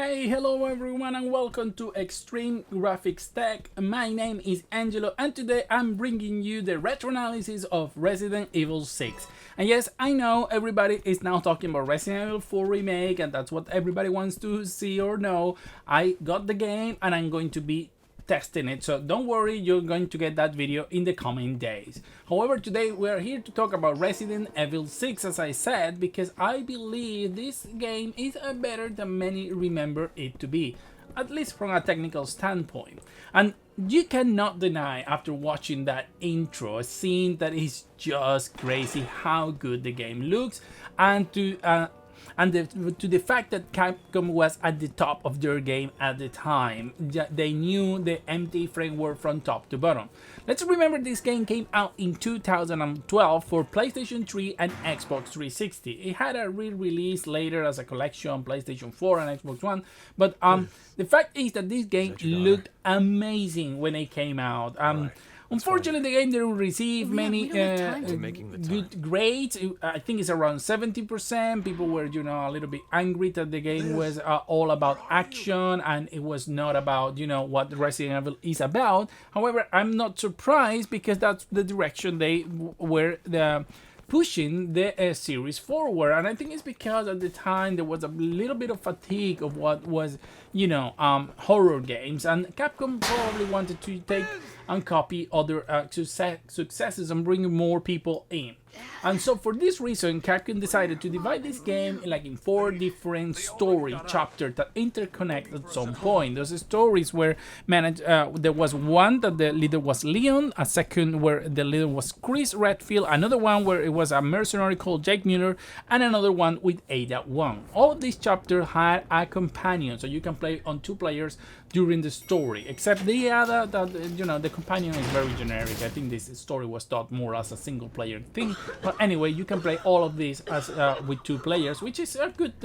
Hey, hello everyone and welcome to Extreme Graphics Tech. My name is Angelo and today I'm bringing you the retro analysis of Resident Evil 6. And yes, I know everybody is now talking about Resident Evil 4 Remake and that's what everybody wants to see or know. I got the game and I'm going to be testing it, so don't worry, you're going to get that video in the coming days. However, today we are here to talk about Resident Evil 6, as I said, because I believe this game is better than many remember it to be, at least from a technical standpoint. And you cannot deny, after watching that intro, a scene that is just crazy how good the game looks, and to the fact that Capcom was at the top of their game at the time. They knew the MT framework from top to bottom. Let's remember this game came out in 2012 for PlayStation 3 and Xbox 360. It had a re-release later as a collection on PlayStation 4 and Xbox One, but the fact is that this game looked amazing when it came out. Unfortunately, the game didn't receive many good grades. I think it's around 70%. People were, a little bit angry that the game was all about action and it was not about, what Resident Evil is about. However, I'm not surprised because that's the direction they were pushing the series forward, and I think it's because at the time there was a little bit of fatigue of what was, horror games, and Capcom probably wanted to take and copy other successes and bring more people in. And so for this reason, Capcom decided to divide this game in 4 different story chapters that interconnect at some point. Those stories were managed. There was one that the leader was Leon, a second where the leader was Chris Redfield, another one where it was a mercenary called Jake Mueller, and another one with Ada Wong. All of these chapters had a companion, so you can play on 2 players during the story, except the other that the companion is very generic. I think this story was thought more as a single player thing, but anyway, you can play all of this as with 2 players, which is a good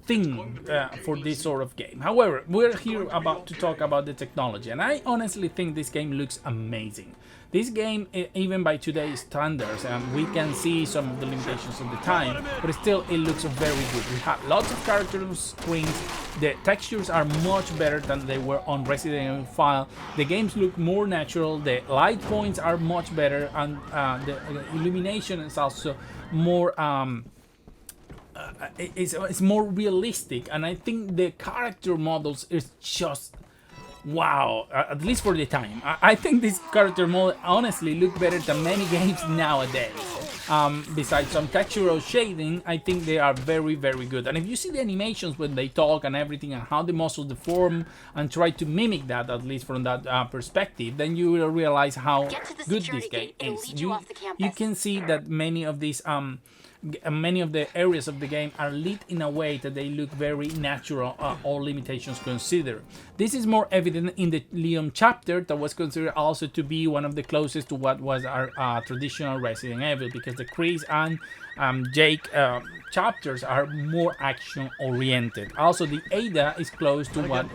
thing for this sort of game. However, we're here about to talk about the technology, and I honestly think this game looks amazing. This game, even by today's standards, we can see some of the limitations of the time, but still it looks very good. We have lots of character screens, the textures are much better than they were on Resident Evil 5, the games look more natural, the light points are much better, and the illumination is also more it's more realistic, and I think the character models is just wow, at least for the time. I think this character model honestly look better than many games nowadays. Besides some textural shading, I think they are very, very good. And if you see the animations when they talk and everything and how the muscles deform and try to mimic that, at least from that perspective, then you will realize how good this game is. You can see that many of these many of the areas of the game are lit in a way that they look very natural, all limitations considered. This is more evident in the Leon chapter that was considered also to be one of the closest to what was our traditional Resident Evil, because the Chris and Jake chapters are more action oriented. Also, the Ada is close to what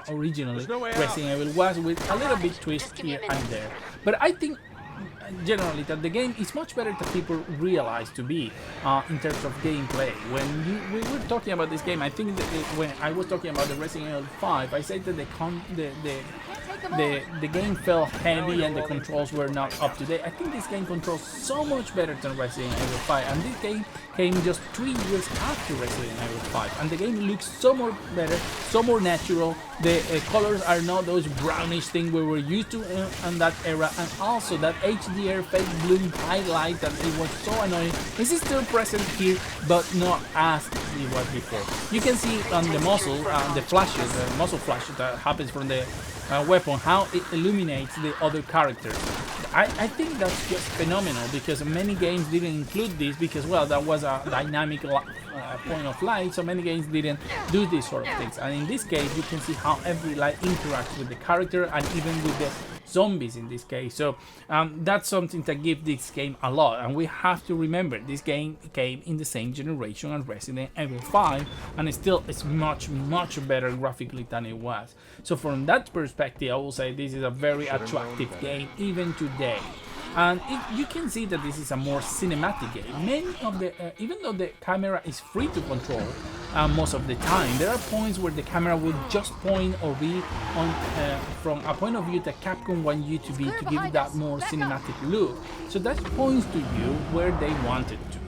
originally Resident Evil was, with a little bit twist here and there. But I think generally that the game is much better than people realize to be in terms of gameplay. When we were talking about this game, I think that when I was talking about the Resident Evil 5, I said that the game felt heavy and the controls were not up to date. I think this game controls so much better than Resident Evil 5, and this game came just 3 years after Resident Evil 5, and the game looks so more better, so more natural. The colors are not those brownish things we were used to in that era, and also that HDR fake bloom highlight that it was so annoying. This is still present here, but not as it was before. You can see on the muzzle, the flashes, the muzzle flash that happens from the weapon, how it illuminates the other characters. I think that's just phenomenal, because many games didn't include this because, well, that was a dynamic point of light, so many games didn't do these sort of things. And in this case, you can see how every light interacts with the character and even with the zombies in this case. So that's something that gives this game a lot, and we have to remember this game came in the same generation as Resident Evil 5, and still it's much better graphically than it was. So from that perspective, I will say this is a very attractive game even today. and you can see that this is a more cinematic game. Many of the even though the camera is free to control most of the time, there are points where the camera will just point or be on from a point of view that Capcom want you to be to give it that more cinematic look. So that points to you where they wanted to.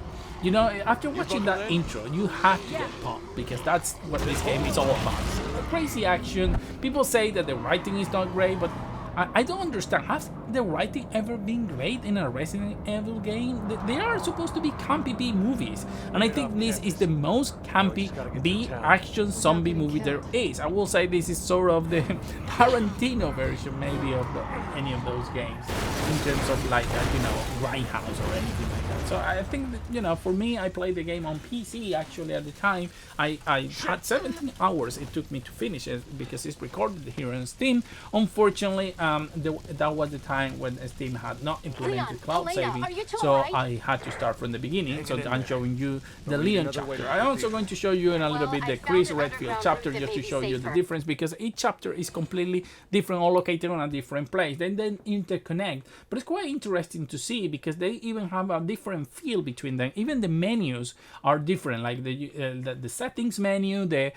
You know, after watching that intro, you have to get pumped because that's what this game is all about. Crazy action. People say that the writing is not great, but I don't understand. Has the writing ever been great in a Resident Evil game? They are supposed to be campy B movies, and I think this is the most campy B action zombie movie there is. I will say this is sort of the Tarantino version, maybe, of any of those games in terms of like Grindhouse or anything like that. So I think that, you know, for me, I played the game on PC actually at the time. I had 17 hours it took me to finish it because it's recorded here on Steam. Unfortunately, that was the time when Steam had not implemented cloud saving, so I had to start from the beginning. So I'm showing you the Leon chapter. I'm also going to show you in a little bit the Chris Redfield chapter, just to show you the difference, because each chapter is completely different, all located on a different place. Then they interconnect, but it's quite interesting to see because they even have a different feel between them. Even the menus are different, like the settings menu, the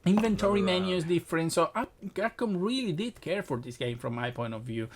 inventory menu is different. So Capcom really did care for this game from my point of view.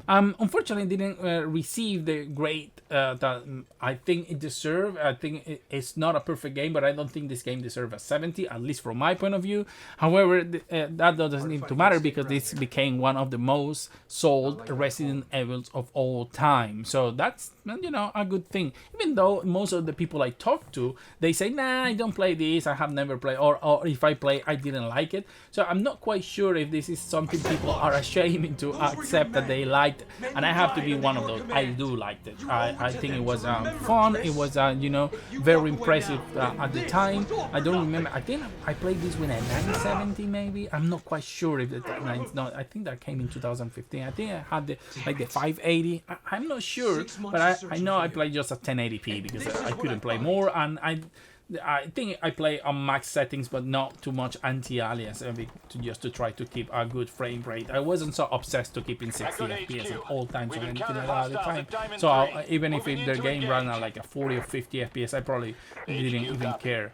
Unfortunately, it didn't receive the grade that I think it deserved. I think it's not a perfect game, but I don't think this game deserves a 70, at least from my point of view. However, that doesn't need to matter because this became one of the most sold Resident Evils of all time. So that's, you know, a good thing. Even though most of the people I talk to, they say, nah, I don't play this, I have never played, or if I play, I didn't like it. So I'm not quite sure if this is something people are ashamed to accept that they liked, and I have to be one of those. I do like it. I think it was fun. It was you know, very impressive at the time. I don't remember. I think I played this when I 970 maybe. I'm not quite sure if it's not. I think that came in 2015. I think I had the 580. I'm not sure, but I know I played just at 1080p because I couldn't play more, and I think I play on max settings, but not too much anti-alias, just to try to keep a good frame rate. I wasn't so obsessed to keeping 60 FPS at all times or anything like that at the time. So even if the game ran at like a 40 or 50 FPS, I probably didn't even care.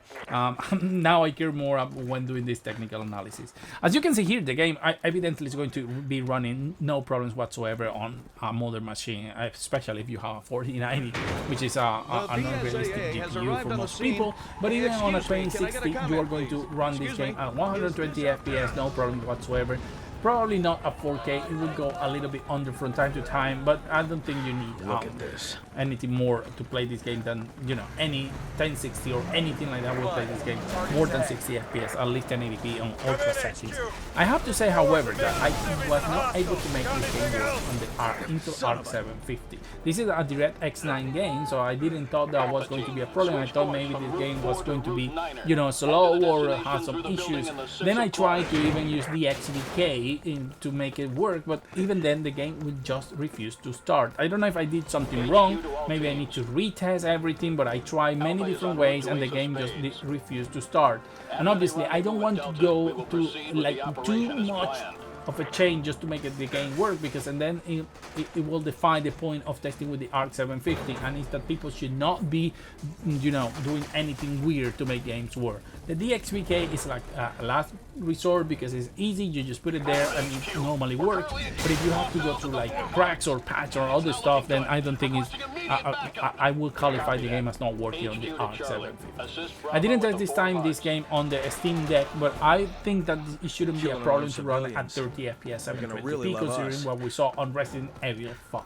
Now I care more when doing this technical analysis. As you can see here, the game evidently is going to be running no problems whatsoever on a modern machine, especially if you have a 4090, which is a non-realistic GPU for most people. But even on a 2060, you are going to run this game at 120 FPS, no problem whatsoever. Probably not a 4K, it will go a little bit under from time to time, but I don't think you need anything more to play this game than, you know, any 1060 or anything like that will play this game more than 60 FPS, at least 1080p on ultra settings. I have to say, however, that I was not able to make this game work on the Intel Arc 750. This is a DirectX 9 game, so I didn't thought that was going to be a problem. I thought maybe this game was going to be, you know, slow or have some issues. Then I tried to even use the XVK to make it work, but even then the game would just refuse to start. I don't know if I did something wrong, maybe I need to retest everything, but I tried many different ways and the game just refused to start. And obviously I don't want to go to like too much of a change just to make the game work, because and then it will define the point of testing with the Arc 750, and it's that people should not be, you know, doing anything weird to make games work. The DXVK is like a last resort because it's easy, you just put it there and it normally works. But if you have to go through like cracks or patch or other stuff, then I don't think it's I will qualify the game as not working on the Arc 750. I didn't test this game on the Steam Deck, but I think that it shouldn't be a problem to run at 30 FPS 720p, considering what we saw on Resident Evil 5.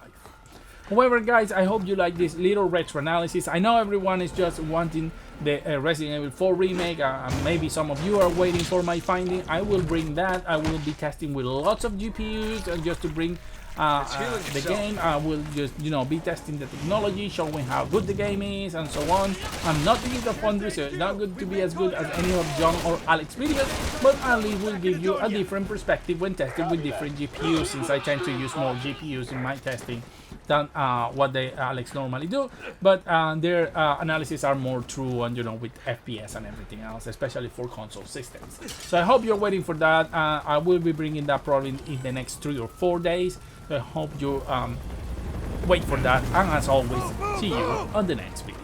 However, guys, I hope you like this little retro analysis. I know everyone is just wanting the Resident Evil 4 remake, maybe some of you are waiting for my finding. I will bring that. I will be testing with lots of GPUs just to bring the game. I will just, you know, be testing the technology, showing how good the game is and so on. I'm not doing the fun research, not going to be as good as any of John or Alex videos, but at least will give you a different perspective when testing with different GPUs, since I tend to use more GPUs in my testing than what the Alex normally do, but their analysis are more true and with FPS and everything else, especially for console systems. So I hope you're waiting for that. I will be bringing that probably in the next 3 or 4 days. So I hope you wait for that, and as always, see you on the next video.